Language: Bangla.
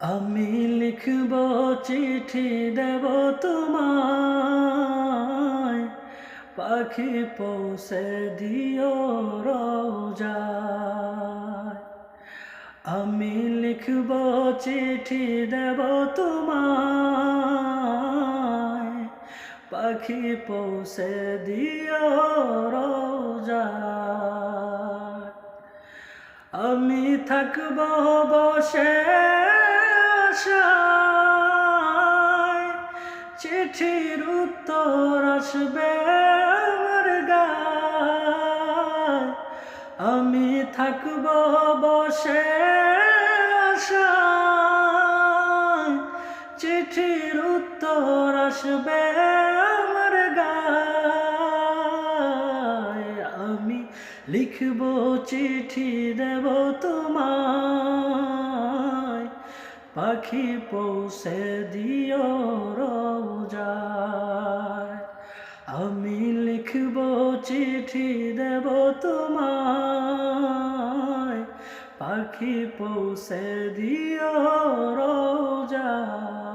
আমি লিখব চিঠি দেব তোমায়, পাখি পৌঁছে দিও রোজায়। আমি লিখব চিঠি দেব তোমায়, পাখি পৌঁছে দিও রোজায়। আমি থাকব বসে আশায়, চিঠির উত্তর আসবে আমার গায়। আমি থাকব বসে আশায়, চিঠির উত্তর আসবে আমার গায়। আমি লিখব চিঠি দেব তোমায়, পাখি পৌঁছে দিও রোজায়। আমি লিখব চিঠি দেব তোমায়, পাখি পৌঁছে দিও রোজায়।